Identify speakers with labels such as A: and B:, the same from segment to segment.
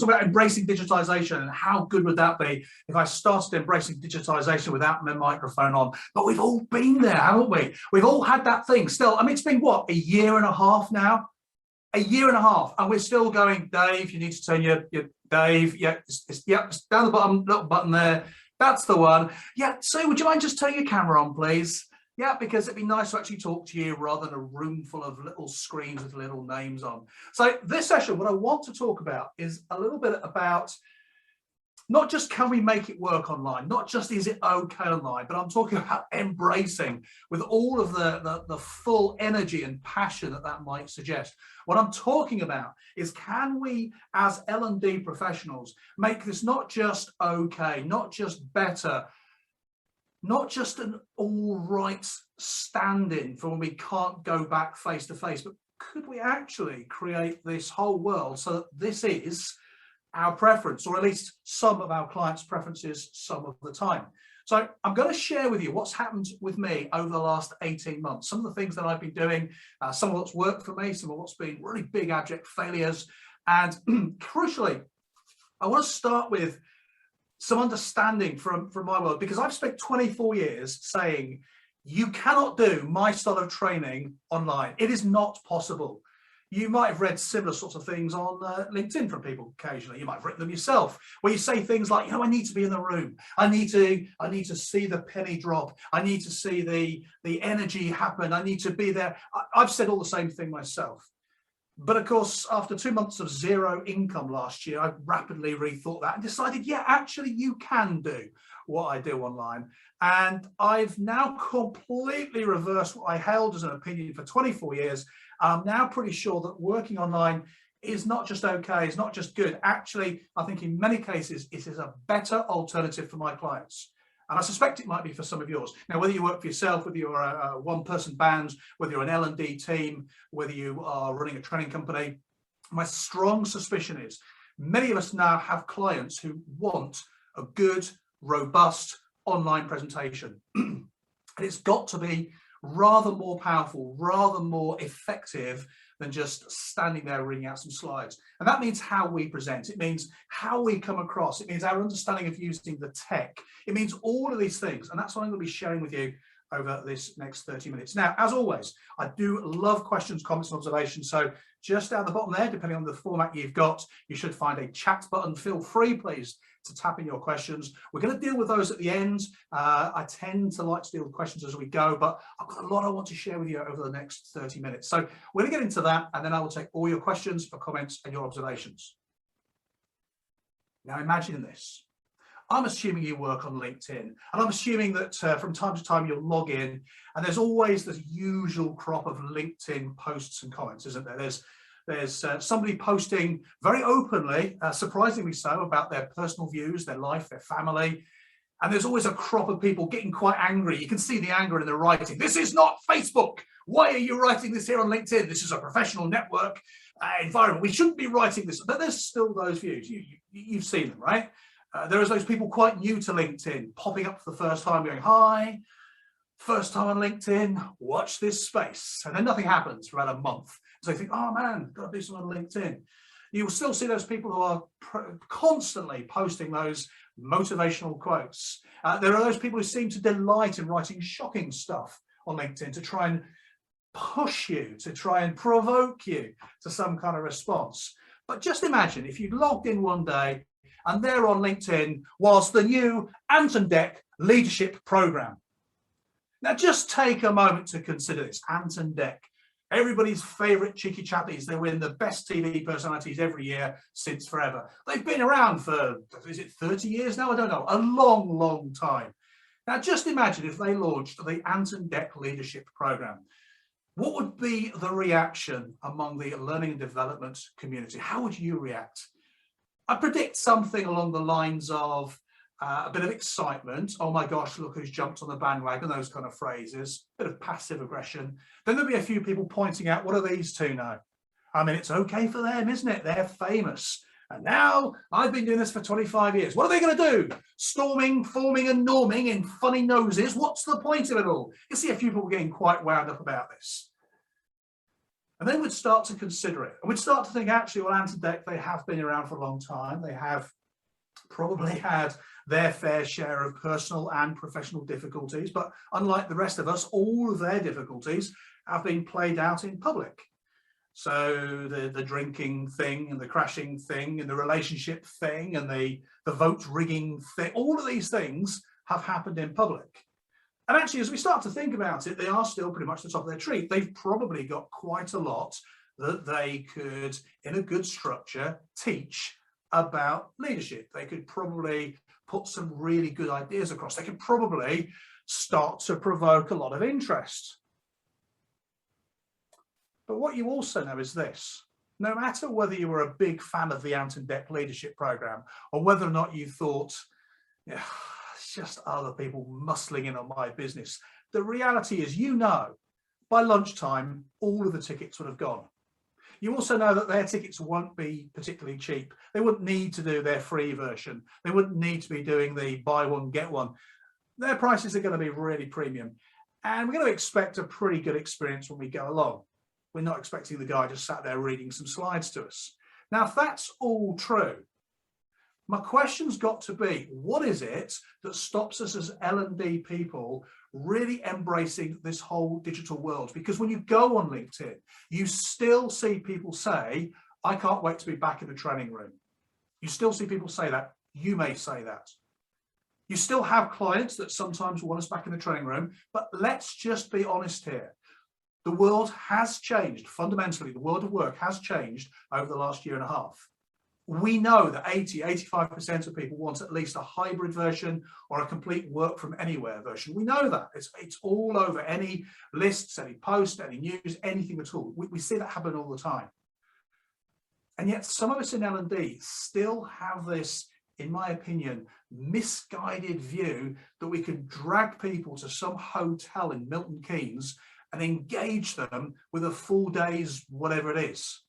A: talk about embracing digitization and how good would that be if I started embracing digitization without my microphone on. But we've all been there, haven't we? We've all had that thing still. I mean, it's been what, a year and a half now? A year and a half, and we're still going, Dave, you need to turn your Dave, it's down the bottom, little button there. That's the one. Yeah, so would you mind just turning your camera on, please? Yeah, because it'd be nice to actually talk to you rather than a room full of little screens with little names on. So this session, what I want to talk about is a little bit about not just can we make it work online, not just is it okay online, but I'm talking about embracing with all of the full energy and passion that might suggest. What I'm talking about is, can we as L&D professionals make this not just okay, not just better, not just an all right stand-in for when we can't go back face to face, but could we actually create this whole world so that this is our preference, or at least some of our clients' preferences some of the time. So I'm going to share with you what's happened with me over the last 18 months, some of the things that I've been doing, some of what's worked for me, some of what's been really big abject failures. And crucially, I want to start with some understanding from my world, because I've spent 24 years saying, you cannot do my style of training online. It is not possible. You might have read similar sorts of things on LinkedIn from people occasionally. You might have written them yourself, where you say things like, you know, I need to be in the room. I need to see the penny drop. I need to see the energy happen. I need to be there. I've said all the same thing myself. But of course, after 2 months of zero income last year, I rapidly rethought that and decided, yeah, actually you can do what I do online. And I've now completely reversed what I held as an opinion for 24 years. I'm now pretty sure that working online is not just okay, it's not just good. Actually, I think in many cases, it is a better alternative for my clients. And I suspect it might be for some of yours. Now, whether you work for yourself, whether you're a one-person band, whether you're an L&D team, whether you are running a training company, my strong suspicion is many of us now have clients who want a good, robust online presentation. And it's got to be rather more powerful, rather more effective than just standing there reading out some slides. And that means how we present. It means how we come across. It means our understanding of using the tech. It means all of these things. And that's what I'm going to be sharing with you over this next 30 minutes. Now, as always, I do love questions, comments, and observations. So just down the bottom there, depending on the format you've got, you should find a chat button. Feel free, please, to tap in your questions. We're going to deal with those at the end. I tend to like to deal with questions as we go, but I've got a lot I want to share with you over the next 30 minutes. So we're going to get into that, and then I will take all your questions, your comments, and your observations. Now imagine this. I'm assuming you work on LinkedIn, and I'm assuming that from time to time you'll log in, and there's always this usual crop of LinkedIn posts and comments, isn't there? There's somebody posting very openly, surprisingly so, about their personal views, their life, their family. And there's always a crop of people getting quite angry. You can see the anger in the writing. This is not Facebook. Why are you writing this here on LinkedIn? This is a professional network environment. We shouldn't be writing this. But there's still those views. You've seen them, right? There is those people quite new to LinkedIn popping up for the first time going, hi, first time on LinkedIn, watch this space. And then nothing happens for about a month. So you think, oh man, got to do something on LinkedIn. You will still see those people who are constantly posting those motivational quotes. There are those people who seem to delight in writing shocking stuff on LinkedIn to try and push you, to try and provoke you to some kind of response. But just imagine if you logged in one day and there on LinkedIn was the new Ant & Dec leadership program. Now just take a moment to consider this. Ant & Dec, everybody's favorite cheeky chappies. They win the best TV personalities every year since forever. They've been around for, is it 30 years now? I don't know, a long, long time. Now just imagine if they launched the Ant & Dec leadership program. What would be the reaction among the learning and development community? How would you react? I predict something along the lines of a bit of excitement. Oh my gosh, look who's jumped on the bandwagon, those kind of phrases. A bit of passive aggression. Then there'll be a few people pointing out, what are these two now? I mean, it's okay for them, isn't it? They're famous. And now I've been doing this for 25 years. What are they going to do? Storming, forming and norming in funny noses. What's the point of it all? You see a few people getting quite wound up about this. And then we'd start to consider it. And we'd start to think, actually, well, Antidec, they have been around for a long time. They have probably had their fair share of personal and professional difficulties. But unlike the rest of us, all of their difficulties have been played out in public. So the drinking thing and the crashing thing and the relationship thing and the vote rigging thing, all of these things have happened in public. And actually, as we start to think about it, they are still pretty much the top of their tree. They've probably got quite a lot that they could, in a good structure, teach about leadership. They could probably put some really good ideas across. They could probably start to provoke a lot of interest. But what you also know is this: no matter whether you were a big fan of the Antidec leadership program or whether or not you thought, yeah, it's just other people muscling in on my business, the reality is, you know, by lunchtime, all of the tickets would have gone. You also know that their tickets won't be particularly cheap. They wouldn't need to do their free version. They wouldn't need to be doing the buy one, get one. Their prices are going to be really premium. And we're going to expect a pretty good experience when we go along. We're not expecting the guy just sat there reading some slides to us. Now, if that's all true, my question's got to be, what is it that stops us as L&D people really embracing this whole digital world? Because when you go on LinkedIn, you still see people say, I can't wait to be back in the training room. You still see people say that. You may say that. You still have clients that sometimes want us back in the training room, but let's just be honest here. The world has changed. Fundamentally, the world of work has changed over the last year and a half. We know that 85% of people want at least a hybrid version or a complete work from anywhere version. We know that. It's all over any lists, any posts, any news, anything at all. We see that happen all the time. And yet some of us in L&D still have this, in my opinion, misguided view that we can drag people to some hotel in Milton Keynes and engage them with a full day's whatever it is.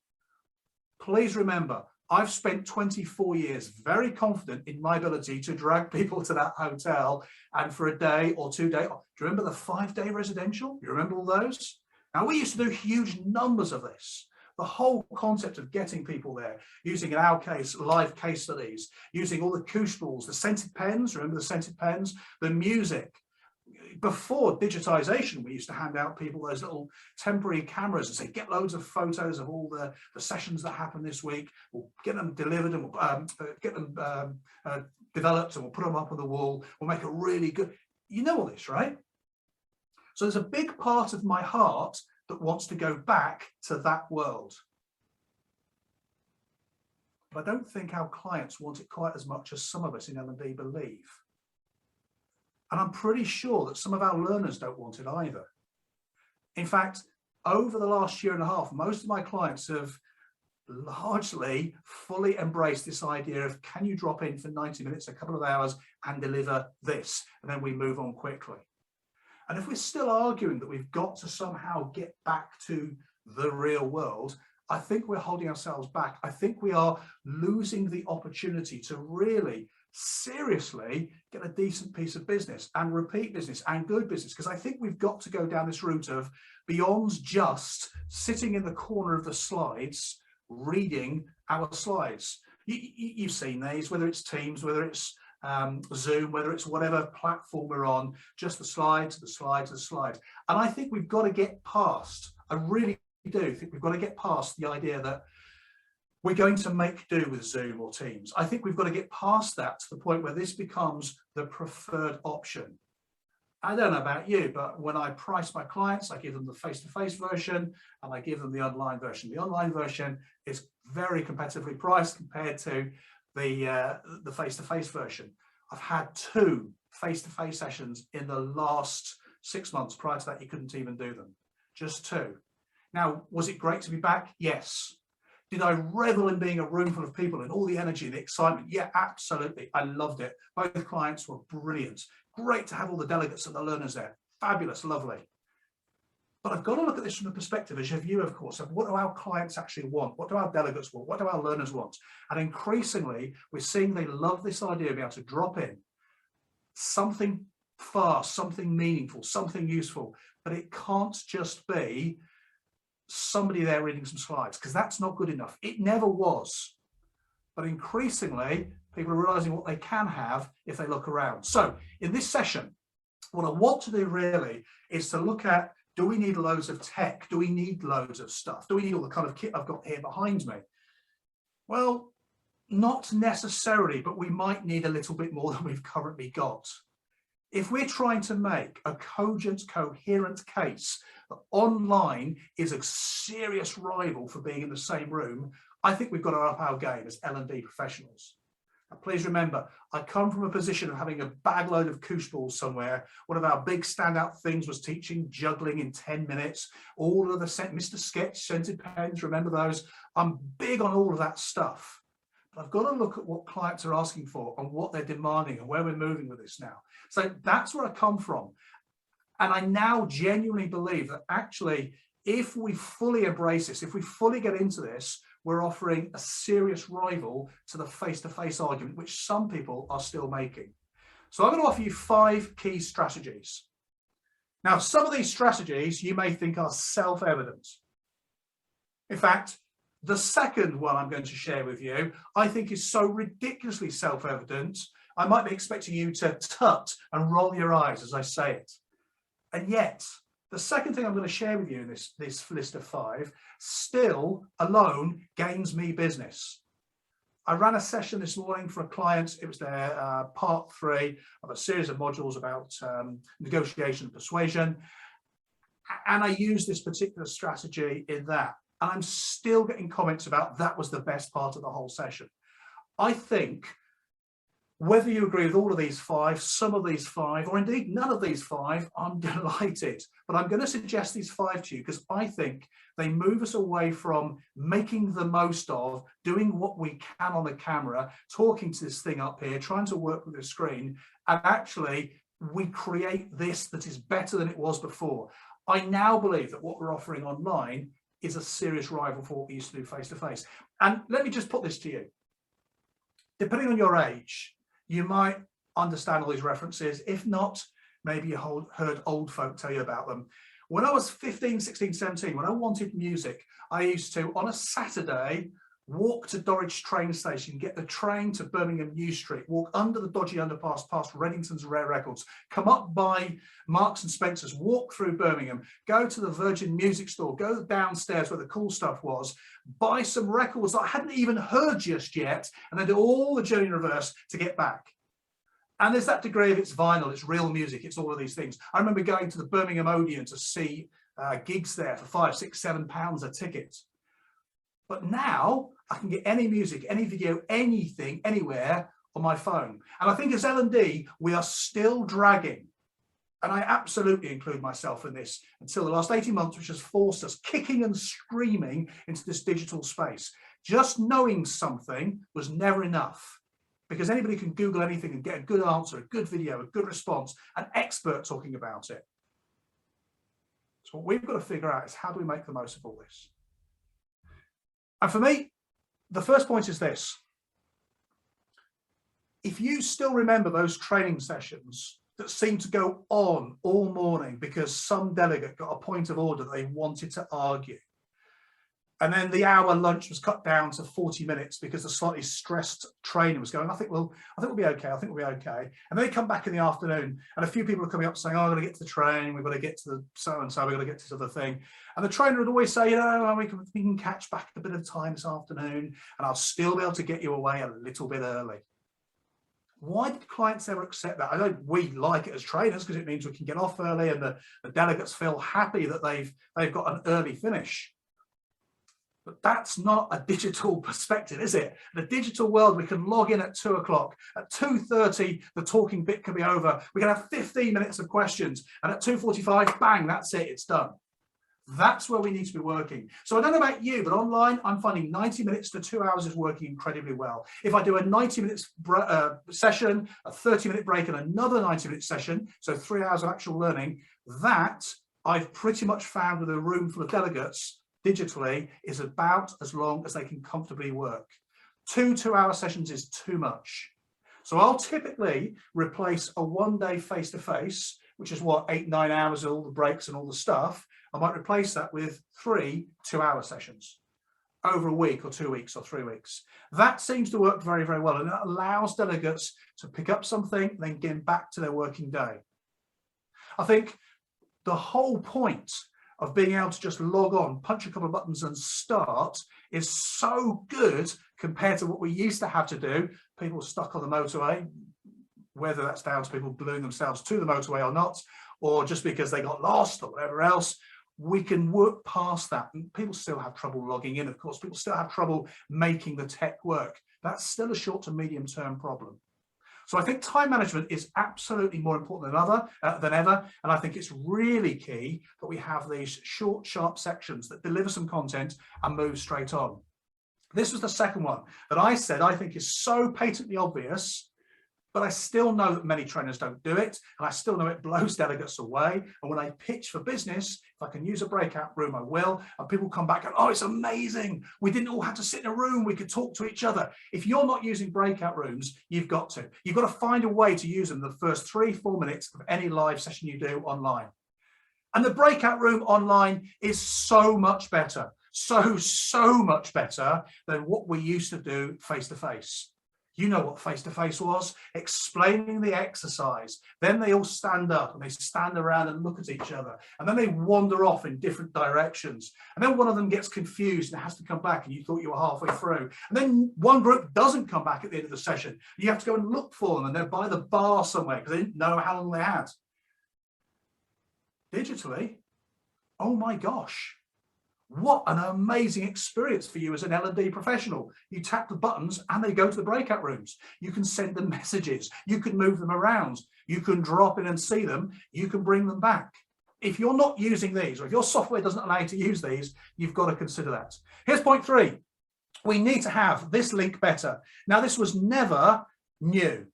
A: Please remember, I've spent 24 years very confident in my ability to drag people to that hotel and for a day or 2 days. Do you remember the 5-day residential? You remember all those? Now, we used to do huge numbers of this. The whole concept of getting people there, using, in our case, live case studies, using all the koosh balls, the scented pens, remember the scented pens, the music. Before digitisation, we used to hand out people those little temporary cameras and say, get loads of photos of all the sessions that happen this week. We'll get them delivered and we'll get them developed and we'll put them up on the wall. We'll make a really good, you know all this, right? So there's a big part of my heart that wants to go back to that world. But I don't think our clients want it quite as much as some of us in L&D believe. And I'm pretty sure that some of our learners don't want it either. In fact, over the last year and a half, most of my clients have largely fully embraced this idea of, can you drop in for 90 minutes, a couple of hours, and deliver this? And then we move on quickly. And if we're still arguing that we've got to somehow get back to the real world, I think we're holding ourselves back. I think we are losing the opportunity to really seriously get a decent piece of business and repeat business and good business, because I think we've got to go down this route of beyond just sitting in the corner of the slides reading our slides. You've seen these, whether it's Teams, whether it's Zoom, whether it's whatever platform we're on, just the slides, the slides, the slides. And I think we've got to get past, I really do think we've got to get past the idea that we're going to make do with Zoom or Teams. I think we've got to get past that to the point where this becomes the preferred option. I don't know about you, but when I price my clients, I give them the face-to-face version and I give them the online version. The online version is very competitively priced compared to the face-to-face version. I've had 2 face-to-face sessions in the last 6 months. Prior to that, you couldn't even do them. Just 2. Now, was it great to be back? Yes. Did I revel in being a room full of people and all the energy and the excitement? Yeah, absolutely. I loved it. Both clients were brilliant. Great to have all the delegates and the learners there. Fabulous, lovely. But I've got to look at this from the perspective, as have you, of course, of what do our clients actually want? What do our delegates want? What do our learners want? And increasingly, we're seeing they love this idea of being able to drop in something fast, something meaningful, something useful. But it can't just be somebody there reading some slides, because that's not good enough. It never was. But increasingly, people are realizing what they can have if they look around. So in this session, what I want to do really is to look at, do we need loads of tech? Do we need loads of stuff? Do we need all the kind of kit I've got here behind me? Well, not necessarily, but we might need a little bit more than we've currently got. If we're trying to make a cogent, coherent case that online is a serious rival for being in the same room, I think we've got to up our game as L&D professionals. Now, please remember, I come from a position of having a bag load of koosh balls somewhere. One of our big standout things was teaching juggling in 10 minutes. All of the Mr. Sketch scented pens, remember those? I'm big on all of that stuff. But I've got to look at what clients are asking for and what they're demanding and where we're moving with this now. So that's where I come from. And I now genuinely believe that actually, if we fully embrace this, if we fully get into this, we're offering a serious rival to the face-to-face argument, which some people are still making. So I'm going to offer you 5 key strategies. Now, some of these strategies you may think are self-evident. In fact, the second one I'm going to share with you, I think is so ridiculously self-evident, I might be expecting you to tut and roll your eyes as I say it. And yet, the second thing I'm going to share with you in this list of 5 still alone gains me business. I ran a session this morning for a client. It was their part 3 of a series of modules about negotiation and persuasion. And I used this particular strategy in that. And I'm still getting comments about that was the best part of the whole session. I think whether you agree with all of these 5, some of these 5, or indeed none of these 5, I'm delighted. But I'm going to suggest these 5 to you because I think they move us away from making the most of, doing what we can on the camera, talking to this thing up here, trying to work with the screen, and actually we create this that is better than it was before. I now believe that what we're offering online is a serious rival for what we used to do face-to-face. And let me just put this to you. Depending on your age, you might understand all these references. If not, maybe you heard old folk tell you about them. When I was 15, 16, 17, when I wanted music, I used to, on a Saturday, walk to Dorridge train station, get the train to Birmingham New Street, walk under the dodgy underpass past Reddington's Rare Records, come up by Marks and Spencer's, walk through Birmingham, go to the Virgin Music Store, go downstairs where the cool stuff was, buy some records that I hadn't even heard just yet, and then do all the journey in reverse to get back. And there's that degree of it's vinyl, it's real music, it's all of these things. I remember going to the Birmingham Odeon to see gigs there for £5, £6, £7 a ticket. But now I can get any music, any video, anything, anywhere on my phone. And I think as L&D, we are still dragging, and I absolutely include myself in this, until the last 18 months, which has forced us kicking and screaming into this digital space. Just knowing something was never enough, because anybody can Google anything and get a good answer, a good video, a good response, an expert talking about it. So what we've got to figure out is how do we make the most of all this? And for me, the first point is this. If you still remember those training sessions that seemed to go on all morning because some delegate got a point of order that they wanted to argue, and then the hour lunch was cut down to 40 minutes because the slightly stressed trainer was going, I think we'll be okay, I think we'll be okay. And then they come back in the afternoon and a few people are coming up saying, oh, I've got to get to the train, we've got to get to the so-and-so, we've got to get to this other thing. And the trainer would always say, you know, we can catch back a bit of time this afternoon and I'll still be able to get you away a little bit early. Why did clients ever accept that? I know we like it as trainers because it means we can get off early and the delegates feel happy that they've got an early finish. But that's not a digital perspective, is it? In a digital world, we can log in at 2 o'clock. At 2:30, the talking bit can be over. We can have 15 minutes of questions. And at 2:45, bang, that's it, it's done. That's where we need to be working. So I don't know about you, but online, I'm finding 90 minutes to 2 hours is working incredibly well. If I do a 90 minutes session, a 30-minute break, and another 90-minute session, so 3 hours of actual learning, that I've pretty much found with a room full of delegates digitally is about as long as they can comfortably work. 2 2-hour sessions is too much. So I'll typically replace a one-day face-to-face, which is what, 8, 9 hours, all the breaks and all the stuff, I might replace that with 3 2-hour sessions over a week or 2 weeks or 3 weeks. That seems to work very, very well, and it allows delegates to pick up something, then get back to their working day. I think the whole point of being able to just log on, punch a couple of buttons and start is so good compared to what we used to have to do. People stuck on the motorway, whether that's down to people gluing themselves to the motorway or not, or just because they got lost or whatever else. We can work past that. And people still have trouble logging in, of course. People still have trouble making the tech work. That's still a short to medium term problem. So I think time management is absolutely more important than ever. And I think it's really key that we have these short, sharp sections that deliver some content and move straight on. This was the second one that I said I think is so patently obvious, but I still know that many trainers don't do it, and I still know it blows delegates away. And when I pitch for business, if I can use a breakout room, I will. And people come back and, oh, it's amazing. We didn't all have to sit in a room. We could talk to each other. If you're not using breakout rooms, you've got to. You've got to find a way to use them the first 3-4 minutes of any live session you do online. And the breakout room online is so much better, so much better than what we used to do face-to-face. You know what face-to-face was, explaining the exercise. Then they all stand up and they stand around and look at each other. And then they wander off in different directions. And then one of them gets confused and has to come back, and you thought you were halfway through. And then one group doesn't come back at the end of the session. You have to go and look for them, and they're by the bar somewhere because they didn't know how long they had. Digitally, oh my gosh. What an amazing experience for you as an L&D professional. You tap the buttons and they go to the breakout rooms. You can send them messages. You can move them around. You can drop in and see them. You can bring them back. If you're not using these, or if your software doesn't allow you to use these, you've got to consider that. Here's point 3. We need to have this link better. Now, this was never new.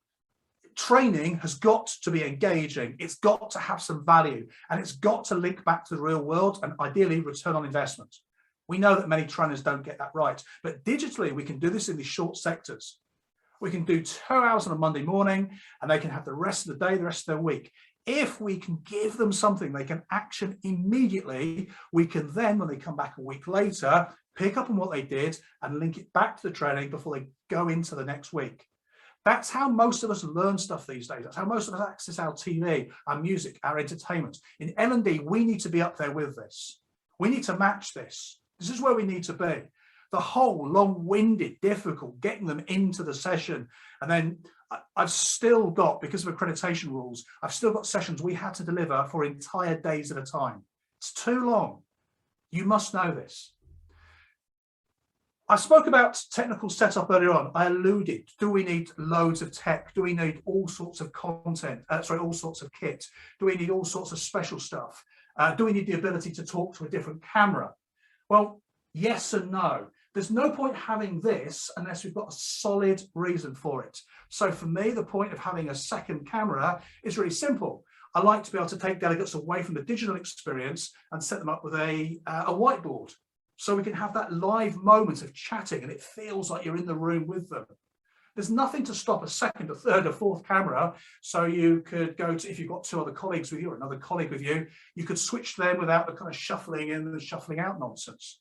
A: Training has got to be engaging. It's got to have some value, and it's got to link back to the real world and ideally return on investment. We know that many trainers don't get that right, but digitally we can do this in these short sectors. We can do 2 hours on a Monday morning, and they can have the rest of the day, the rest of their week. If we can give them something they can action immediately, we can then, when they come back a week later, pick up on what they did and link it back to the training before they go into the next week. That's how most of us learn stuff these days. That's how most of us access our TV, our music, our entertainment. In L&D, we need to be up there with this. We need to match this. This is where we need to be. The whole long-winded, difficult, getting them into the session. And then I've still got, because of accreditation rules, I've still got sessions we had to deliver for entire days at a time. It's too long. You must know this. I spoke about technical setup earlier on. I alluded, do we need loads of tech? Do we need all sorts of content? All sorts of kit? Do we need all sorts of special stuff? Do we need the ability to talk to a different camera? Well, yes and no. There's no point having this unless we've got a solid reason for it. So for me, the point of having a second camera is really simple. I like to be able to take delegates away from the digital experience and set them up with a whiteboard. So we can have that live moment of chatting and it feels like you're in the room with them. There's nothing to stop a second, a third, a fourth camera. So you could go to, if you've got 2 other colleagues with you or another colleague with you, you could switch them without the kind of shuffling in and shuffling out nonsense.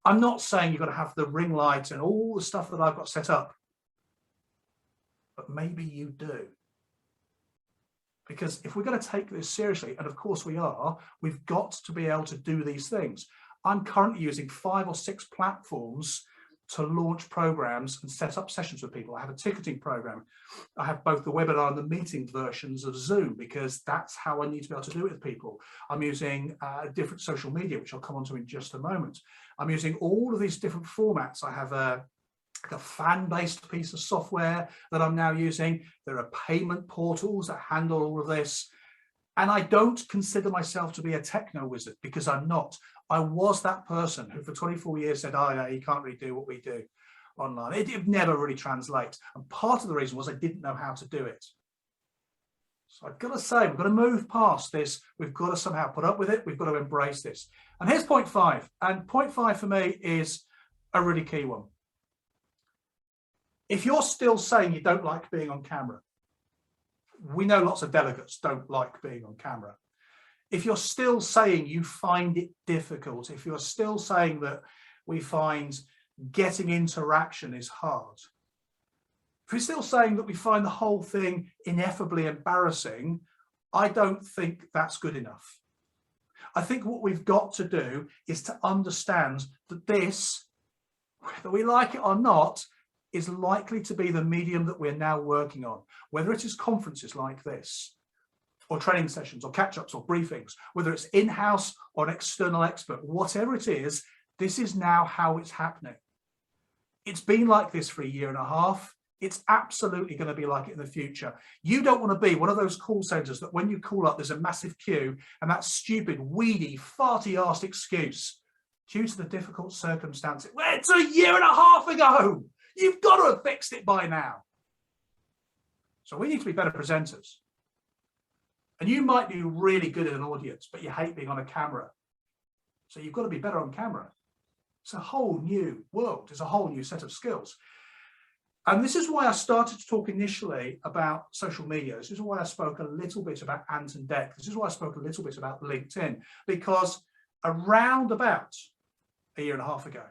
A: I'm not saying you've got to have the ring light and all the stuff that I've got set up, but maybe you do. Because if we're going to take this seriously, and of course we are, we've got to be able to do these things. I'm currently using 5 or 6 platforms to launch programs and set up sessions with people. I have a ticketing program. I have both the webinar and the meeting versions of Zoom, because that's how I need to be able to do it with people. I'm using different social media, which I'll come on to in just a moment. I'm using all of these different formats. I have a fan-based piece of software that I'm now using. There are payment portals that handle all of this. And I don't consider myself to be a techno wizard, because I'm not. I was that person who for 24 years said, oh, no, you can't really do what we do online. It never really translates. And part of the reason was I didn't know how to do it. So I've got to say, we've got to move past this. We've got to somehow put up with it. We've got to embrace this. And here's point 5. And point 5 for me is a really key one. If you're still saying you don't like being on camera, we know lots of delegates don't like being on camera. if you're still saying you find it difficult, if you're still saying that we find getting interaction is hard, if you're still saying that we find the whole thing ineffably embarrassing, I don't think that's good enough. I think what we've got to do is to understand that this, whether we like it or not, is likely to be the medium that we're now working on, whether it is conferences like this, or training sessions, or catch-ups, or briefings, whether it's in-house or an external expert, whatever it is, this is now how it's happening. It's been like this for a year and a half. It's absolutely going to be like it in the future. You don't want to be one of those call centers that when you call up, there's a massive queue and that stupid, weedy, farty-arsed excuse due to the difficult circumstances. Well, it's a year and a half ago. You've got to have fixed it by now. So we need to be better presenters. And you might be really good at an audience, but you hate being on a camera. So you've got to be better on camera. It's a whole new world. It's a whole new set of skills. And this is why I started to talk initially about social media. This is why I spoke a little bit about Ant and Dec. This is why I spoke a little bit about LinkedIn, because around about a year and a half ago,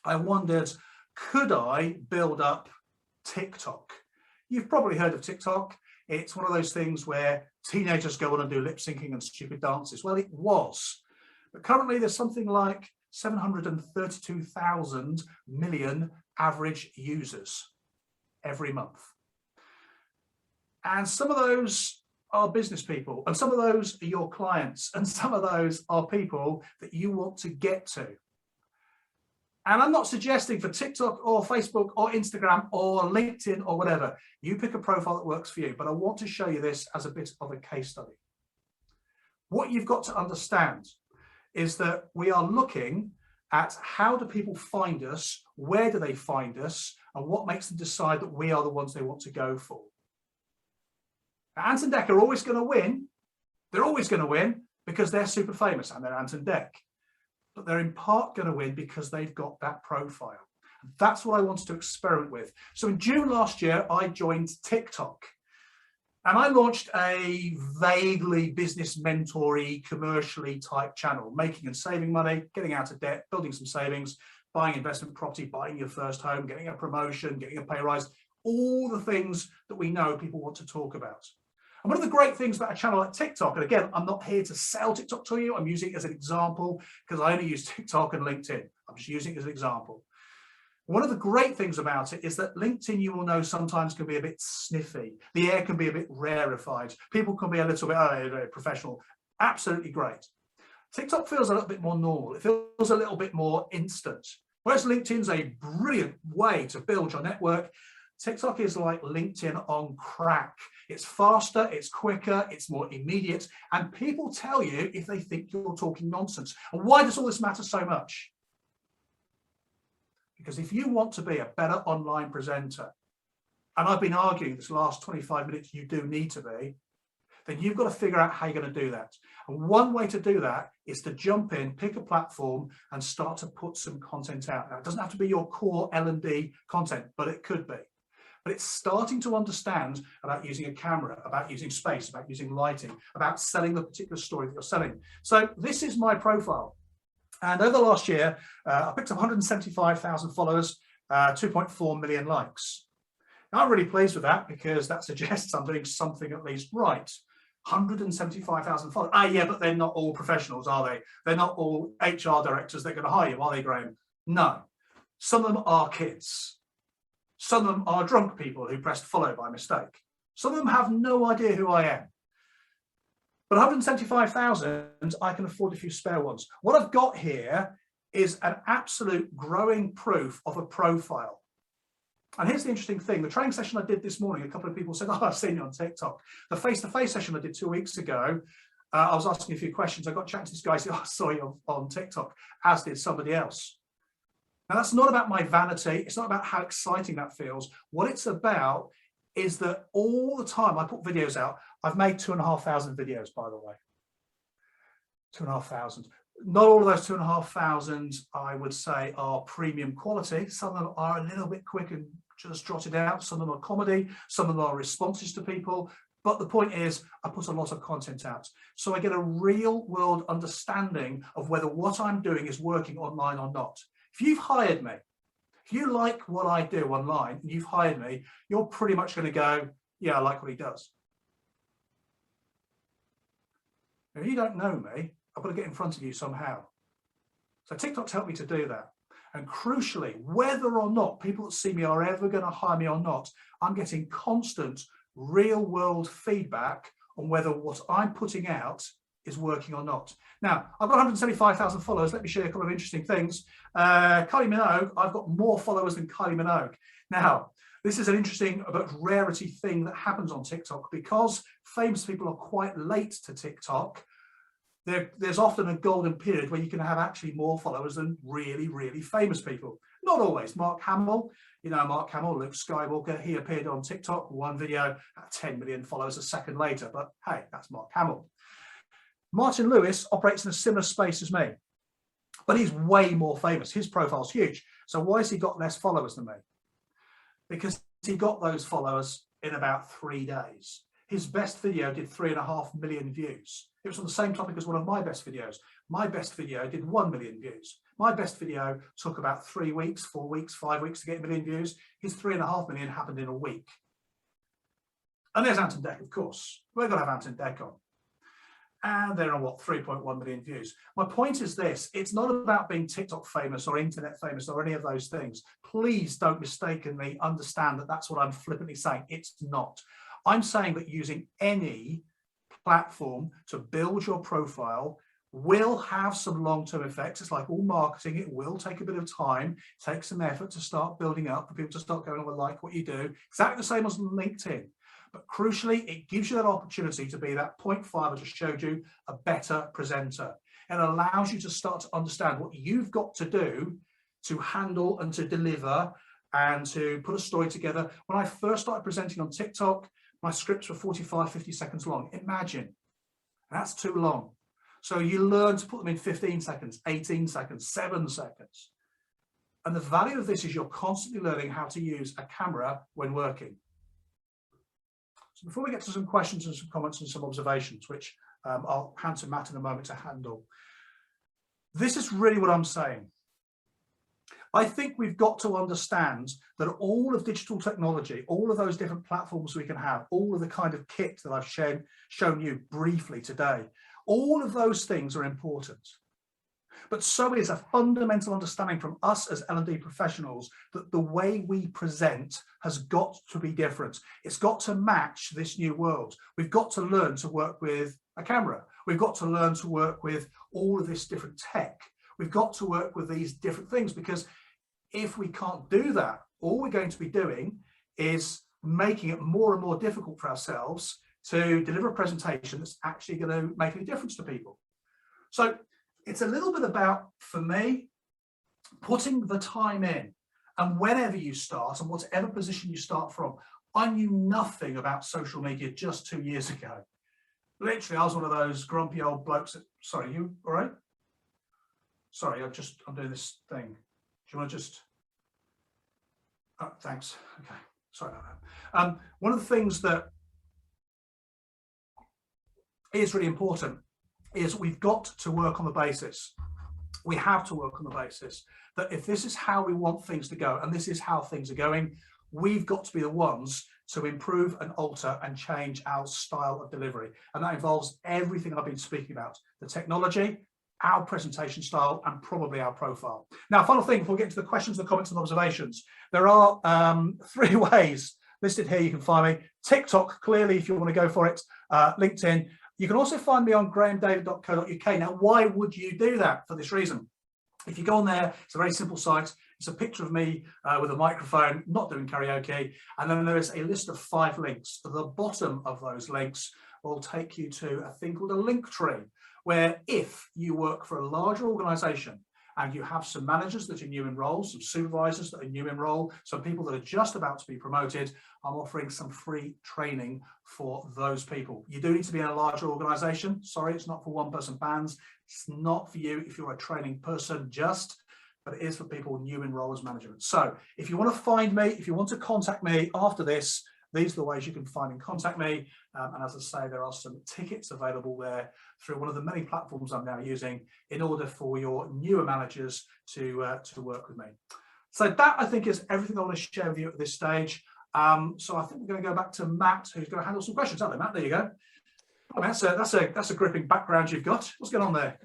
A: I wondered, could I build up TikTok? You've probably heard of TikTok. It's one of those things where teenagers go on and do lip syncing and stupid dances. Well, it was. But currently there's something like 732,000 million average users every month. And some of those are business people, and some of those are your clients, and some of those are people that you want to get to. And I'm not suggesting for TikTok or Facebook or Instagram or LinkedIn or whatever, you pick a profile that works for you, but I want to show you this as a bit of a case study. What you've got to understand is that we are looking at how do people find us, where do they find us, and what makes them decide that we are the ones they want to go for. Now, Ant and Dec are always going to win. They're always going to win because they're super famous and they're Ant and Dec. But they're in part going to win because they've got that profile. That's what I wanted to experiment with. So in June last year, I joined TikTok. And I launched a vaguely business mentor-y, commercially type channel, making and saving money, getting out of debt, building some savings, buying investment property, buying your first home, getting a promotion, getting a pay rise, all the things that we know people want to talk about. And one of the great things about a channel like TikTok, and again, I'm not here to sell TikTok to you, I'm using it as an example because I only use TikTok and LinkedIn. I'm just using it as an example. One of the great things about it is that LinkedIn, you will know, sometimes can be a bit sniffy. The air can be a bit rarefied. People can be a little bit professional. Absolutely great. TikTok feels a little bit more normal. It feels a little bit more instant. Whereas LinkedIn's a brilliant way to build your network, TikTok is like LinkedIn on crack. It's faster, it's quicker, it's more immediate, and people tell you if they think you're talking nonsense. And why does all this matter so much? Because if you want to be a better online presenter, and I've been arguing this last 25 minutes, you do need to be, then you've got to figure out how you're going to do that. And one way to do that is to jump in, pick a platform, and start to put some content out. Now, it doesn't have to be your core L&D content, but it could be. But it's starting to understand about using a camera, about using space, about using lighting, about selling the particular story that you're selling. So this is my profile. And over the last year, I picked up 175,000 followers, 2.4 million likes. Now, I'm really pleased with that because that suggests I'm doing something at least right. 175,000 followers. Ah, yeah, but they're not all professionals, are they? They're not all HR directors that are going to hire you, are they, Graham? No. Some of them are kids. Some of them are drunk people who pressed follow by mistake. Some of them have no idea who I am. But 175,000, I can afford a few spare ones. What I've got here is an absolute growing proof of a profile. And here's the interesting thing. The training session I did this morning, a couple of people said, oh, I've seen you on TikTok. The face-to-face session I did 2 weeks ago, I was asking a few questions. I got chatting to this guy, said, oh, I saw you on TikTok, as did somebody else. Now, that's not about my vanity. It's not about how exciting that feels. What it's about is that all the time I put videos out. I've made 2,500 videos, by the way. 2,500. Not all of those 2,500, I would say, are premium quality. Some of them are a little bit quick and just jotted out. Some of them are comedy. Some of them are responses to people. But the point is, I put a lot of content out. So I get a real world understanding of whether what I'm doing is working online or not. If you've hired me, if you like what I do online and you've hired me, you're pretty much going to go, yeah, I like what he does. If you don't know me, I've got to get in front of you somehow. So TikTok's helped me to do that. And crucially, whether or not people that see me are ever going to hire me or not, I'm getting constant real world feedback on whether what I'm putting out is working or not. Now, I've got 175,000 followers. Let me show you a couple of interesting things. Kylie Minogue, I've got more followers than Kylie Minogue. Now, this is an interesting but rarity thing that happens on TikTok because famous people are quite late to TikTok. There's often a golden period where you can have actually more followers than really, really famous people. Not always. Mark Hamill, you know, Mark Hamill, Luke Skywalker, he appeared on TikTok, one video, 10 million followers a second later. But hey, that's Mark Hamill. Martin Lewis operates in a similar space as me, but he's way more famous. His profile's huge. So why has he got less followers than me? Because he got those followers in about 3 days. His best video did 3.5 million views. It was on the same topic as one of my best videos. My best video did 1 million views. My best video took about 3 weeks, 4 weeks, 5 weeks to get 1 million views. His 3.5 million happened in a week. And there's Ant and Dec, of course. We're going to have Ant and Dec on. And they're on, what, 3.1 million views. My point is this, it's not about being TikTok famous or internet famous or any of those things. Please don't mistakenly understand that that's what I'm flippantly saying. It's not. I'm saying that using any platform to build your profile will have some long-term effects. It's like all marketing, it will take a bit of time, take some effort to start building up, for people to start going, oh, I like what you do. Exactly the same as LinkedIn. But crucially, it gives you that opportunity to be that 0.5 I just showed you, a better presenter. It allows you to start to understand what you've got to do to handle and to deliver and to put a story together. When I first started presenting on TikTok, my scripts were 45, 50 seconds long. Imagine, that's too long. So you learn to put them in 15 seconds, 18 seconds, 7 seconds. And the value of this is you're constantly learning how to use a camera when working. So before we get to some questions and some comments and some observations, which I'll hand to Matt in a moment to handle, this is really what I'm saying. I think we've got to understand that all of digital technology, all of those different platforms we can have, all of the kind of kit that I've shown you briefly today, all of those things are important. But so is a fundamental understanding from us as L&D professionals that the way we present has got to be different. It's got to match this new world. We've got to learn to work with a camera. We've got to learn to work with all of this different tech. We've got to work with these different things, because if we can't do that, all we're going to be doing is making it more and more difficult for ourselves to deliver a presentation that's actually going to make any difference to people. So it's a little bit about, for me, putting the time in. And whenever you start and whatever position you start from, I knew nothing about social media just 2 years ago. Literally, I was one of those grumpy old blokes that, sorry, you all right? Sorry, I'm doing this thing. Do you want to just, oh, thanks. Okay, sorry about that. One of the things that is really important is we've got to work on the basis. We have to work on the basis that if this is how we want things to go, and this is how things are going, we've got to be the ones to improve and alter and change our style of delivery. And that involves everything I've been speaking about, the technology, our presentation style, and probably our profile. Now, final thing before we get into the questions, the comments and observations, there are 3 ways listed here you can find me. TikTok, clearly, if you want to go for it, LinkedIn. You can also find me on grahamdavid.co.uk. Now, why would you do that? For this reason. If you go on there, it's a very simple site. It's a picture of me with a microphone, not doing karaoke. And then there is a list of 5 links. The bottom of those links will take you to a thing called a link tree, where if you work for a larger organization and you have some managers that are new in role, some supervisors that are new in role, some people that are just about to be promoted, I'm offering some free training for those people. You do need to be in a larger organization. Sorry, it's not for one-person bands. It's not for you if you're a training person just, but it is for people new in role as management. So if you want to find me, if you want to contact me after this, these are the ways you can find and contact me. And as I say, there are some tickets available there through one of the many platforms I'm now using in order for your newer managers to work with me. So that, I think, is everything I want to share with you at this stage. So I think we're going to go back to Matt, who's going to handle some questions. Hello, Matt. There you go. Oh, that's a gripping background you've got. What's going on there?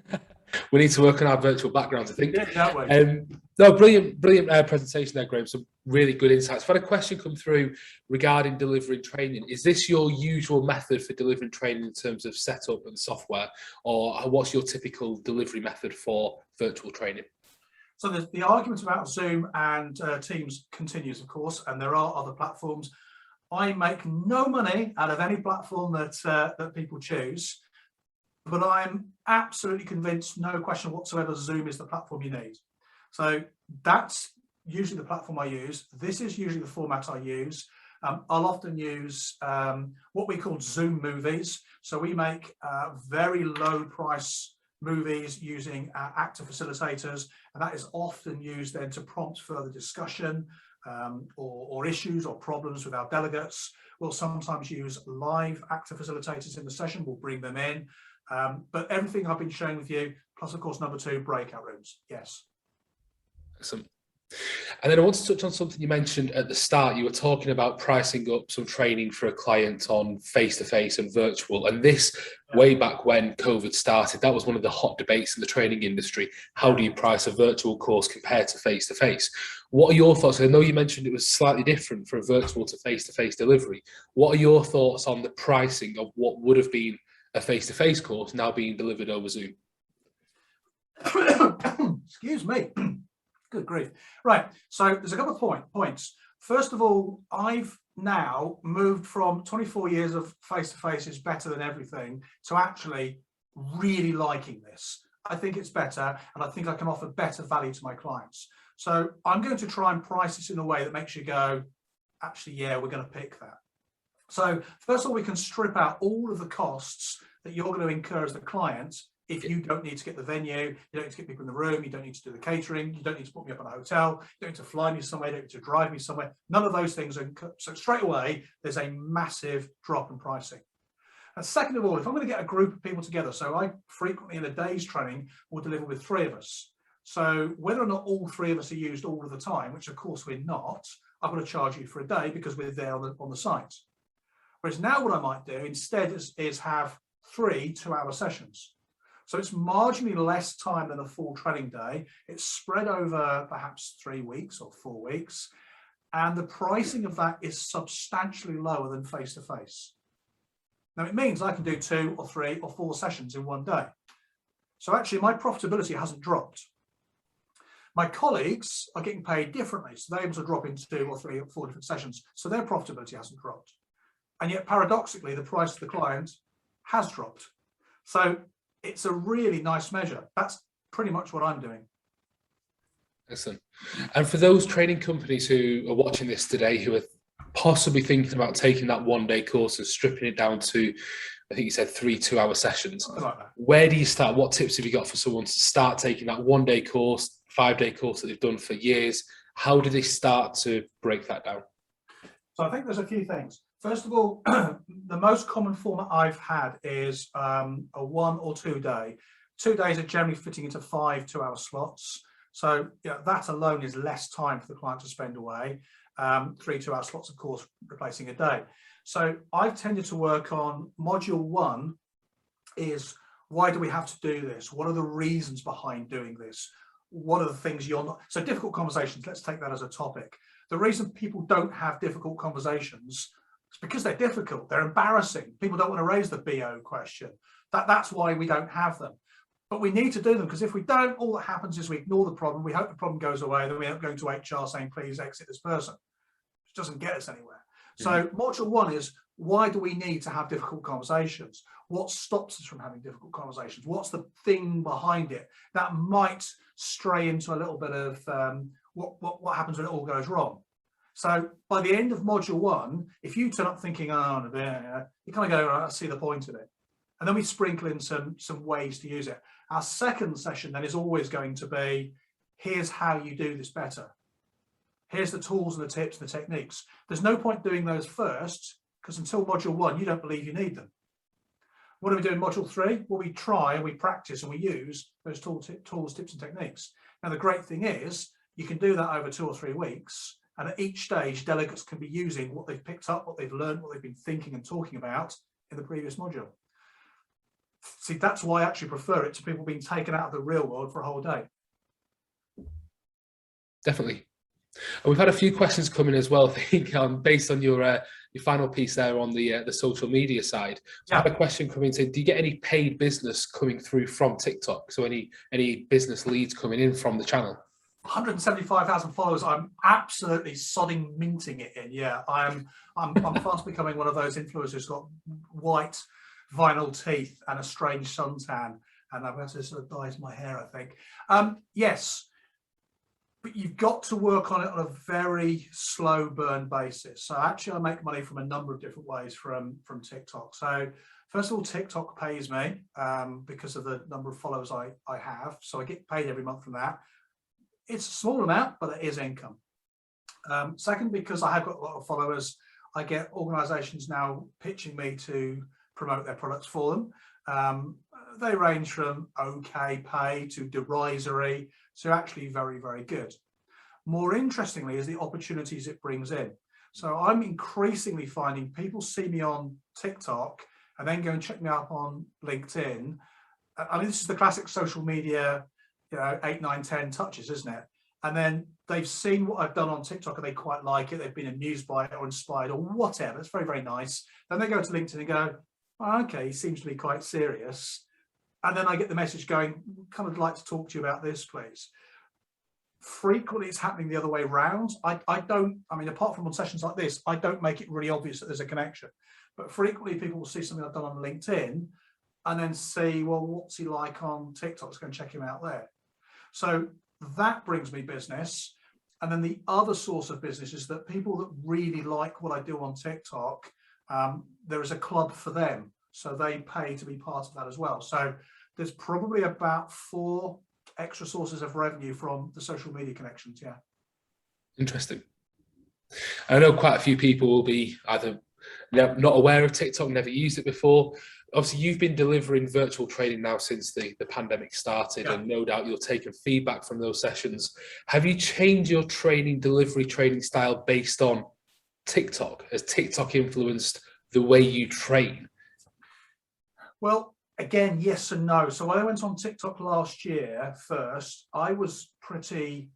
B: We need to work on our virtual backgrounds, I think.
A: Yeah, that way.
B: No, brilliant presentation there, Graham. Some really good insights. I've had a question come through regarding delivering training. Is this your usual method for delivering training in terms of setup and software, or what's your typical delivery method for virtual training?
A: So the argument about Zoom and Teams continues, of course, and there are other platforms. I make no money out of any platform that people choose, but I'm absolutely convinced, no question whatsoever, Zoom is the platform you need. So that's usually the platform I use. This is usually the format I use. I'll often use what we call Zoom movies. So we make very low price movies using active facilitators, and that is often used then to prompt further discussion or issues or problems with our delegates. We'll sometimes use live active facilitators in the session. We'll bring them in. But everything I've been sharing with you, plus of course number 2, breakout rooms. Yes.
B: Excellent. And then I want to touch on something you mentioned at the start. You were talking about pricing up some training for a client on face-to-face and virtual. And this, way back when COVID started, that was one of the hot debates in the training industry. How do you price a virtual course compared to face-to-face? What are your thoughts? I know you mentioned it was slightly different for a virtual to face-to-face delivery. What are your thoughts on the pricing of what would have been a face-to-face course now being delivered over Zoom?
A: Excuse me. Good grief. Right, so there's a couple of points. First of all, I've now moved from 24 years of face-to-face is better than everything to actually really liking this. I think it's better, and I think I can offer better value to my clients. So I'm going to try and price this in a way that makes you go, actually, yeah, we're going to pick that. So first of all, we can strip out all of the costs that you're going to incur as the client. If you don't need to get the venue, you don't need to get people in the room, you don't need to do the catering, you don't need to put me up in a hotel, you don't need to fly me somewhere, you don't need to drive me somewhere. None of those things are. So straight away, there's a massive drop in pricing. And second of all, if I'm going to get a group of people together, so I frequently in a day's training will deliver with 3 of us. So whether or not all 3 of us are used all of the time, which of course we're not, I'm going to charge you for a day because we're there on the site. Whereas now what I might do instead is have 3 2-hour sessions. So it's marginally less time than a full training day. It's spread over perhaps 3 weeks or 4 weeks. And the pricing of that is substantially lower than face-to-face. Now it means I can do 2 or 3 or 4 sessions in one day. So actually my profitability hasn't dropped. My colleagues are getting paid differently. So they're able to drop into 2 or 3 or 4 different sessions. So their profitability hasn't dropped. And yet paradoxically, the price to the client has dropped. So it's a really nice measure. That's pretty much what I'm doing.
B: Excellent. And for those training companies who are watching this today, who are possibly thinking about taking that one-day course and stripping it down to, I think you said 3 2-hour sessions,
A: like that.
B: Where do you start? What tips have you got for someone to start taking that one-day course, 5-day course that they've done for years? How do they start to break that down?
A: So I think there's a few things. First of all, the most common format I've had is a 1 or 2 day. 2 days are generally fitting into 5 2-hour slots. So that alone is less time for the client to spend away. 3 2-hour slots, of course, replacing a day. So I've tended to work on module 1 is, why do we have to do this? What are the reasons behind doing this? What are the things you're not? So difficult conversations, let's take that as a topic. The reason people don't have difficult conversations, it's because they're difficult, they're embarrassing. People don't want to raise the BO question. That's why we don't have them. But we need to do them, because if we don't, all that happens is we ignore the problem, we hope the problem goes away, then we end up going to HR saying, please exit this person. It doesn't get us anywhere. So module 1 is, why do we need to have difficult conversations? What stops us from having difficult conversations? What's the thing behind it that might stray into a little bit of what happens when it all goes wrong? So by the end of module 1, if you turn up thinking, oh, you kind of go, I see the point of it. And then we sprinkle in some ways to use it. Our second session then is always going to be, here's how you do this better. Here's the tools and the tips and the techniques. There's no point doing those first, because until module 1, you don't believe you need them. What do we do in module 3? Well, we try and we practice and we use those tools, tips and techniques. Now, the great thing is you can do that over 2 or 3 weeks. And at each stage, delegates can be using what they've picked up, what they've learned, what they've been thinking and talking about in the previous module. See, that's why I actually prefer it to people being taken out of the real world for a whole day.
B: Definitely. And we've had a few questions coming as well, I think, based on your final piece there on the social media side. So I had a question coming saying, do you get any paid business coming through from TikTok? So any business leads coming in from the channel?
A: 175,000 followers. I'm absolutely sodding minting it in. Yeah, I'm fast becoming one of those influencers who's got white vinyl teeth and a strange suntan, and I've had to sort of dye my hair, I think. Yes, but you've got to work on it on a very slow burn basis. So actually, I make money from a number of different ways from TikTok. So first of all, TikTok pays me because of the number of followers I have. So I get paid every month from that. It's a small amount, but it is income. Second, because I have got a lot of followers, I get organisations now pitching me to promote their products for them. They range from okay pay to derisory to actually very, very good. More interestingly is the opportunities it brings in. So I'm increasingly finding people see me on TikTok and then go and check me up on LinkedIn. I mean, this is the classic social media, 8, 9, 10 touches, isn't it? And then they've seen what I've done on TikTok and they quite like it. They've been amused by it or inspired or whatever. It's very, very nice. Then they go to LinkedIn and go, oh, okay, he seems to be quite serious. And then I get the message going, kind of like to talk to you about this, please. Frequently, it's happening the other way around. I mean, apart from on sessions like this, I don't make it really obvious that there's a connection. But frequently, people will see something I've done on LinkedIn and then see, well, what's he like on TikTok? Let's go and check him out there. So that brings me business. And then the other source of business is that people that really like what I do on TikTok, there is a club for them. So they pay to be part of that as well. So there's probably about 4 extra sources of revenue from the social media connections. Yeah.
B: Interesting. I know quite a few people will be either not aware of TikTok, never used it before. Obviously, you've been delivering virtual training now since the pandemic started, and no doubt you're taking feedback from those sessions. Have you changed your training style based on TikTok? Has TikTok influenced the way you train?
A: Well, again, yes and no. So when I went on TikTok last year first, I was pretty,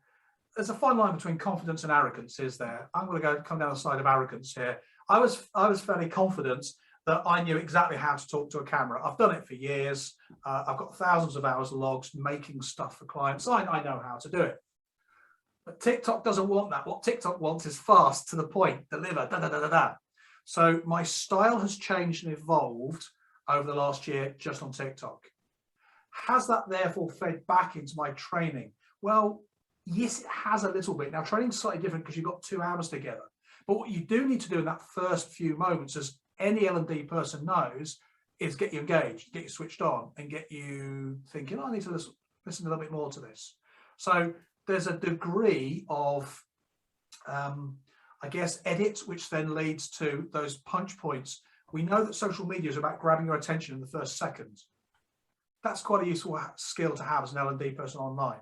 A: there's a fine line between confidence and arrogance, is there? I'm going to come down the side of arrogance here. I was fairly confident that I knew exactly how to talk to a camera. I've done it for years. I've got thousands of hours of logs making stuff for clients. I know how to do it. But TikTok doesn't want that. What TikTok wants is fast, to the point, deliver, da-da-da-da-da. So my style has changed and evolved over the last year just on TikTok. Has that therefore fed back into my training? Well, yes, it has a little bit. Now, training's slightly different because you've got 2 hours together. But what you do need to do in that first few moments, as any L&D person knows, is get you engaged, get you switched on, and get you thinking, oh, I need to listen a little bit more to this. So there's a degree of, I guess, edit, which then leads to those punch points. We know that social media is about grabbing your attention in the first second. That's quite a useful skill to have as an L&D person online.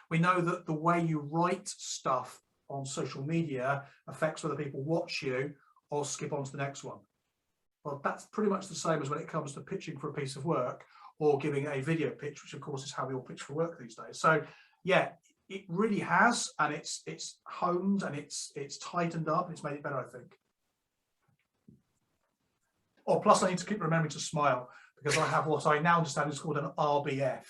A: We know that the way you write stuff on social media affects whether people watch you or skip on to the next one. Well, that's pretty much the same as when it comes to pitching for a piece of work or giving a video pitch, which of course is how we all pitch for work these days. So yeah, it really has, and it's honed and it's tightened up and it's made it better, I think. Oh, plus I need to keep remembering to smile, because I have what I now understand is called an RBF.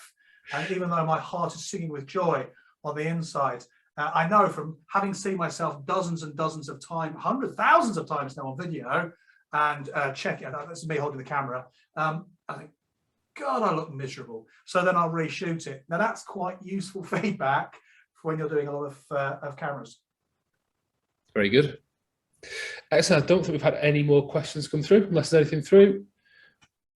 A: And even though my heart is singing with joy on the inside, I know from having seen myself dozens and dozens of times, hundreds, thousands of times now on video, and check it out, that's me holding the camera, I think, God, I look miserable. So then I'll reshoot it. Now that's quite useful feedback for when you're doing a lot of cameras.
B: Very good. Excellent. I don't think we've had any more questions come through, unless there's anything through.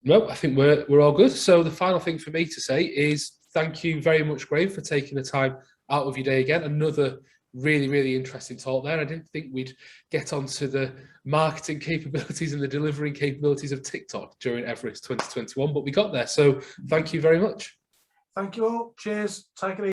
B: No, I think we're all good. So the final thing for me to say is thank you very much, Graham, for taking the time out of your day again. Another really, really interesting talk there. I didn't think we'd get onto the marketing capabilities and the delivering capabilities of TikTok during EVEREST 2021, but we got there. So thank you very much.
A: Thank you all. Cheers. Take it easy.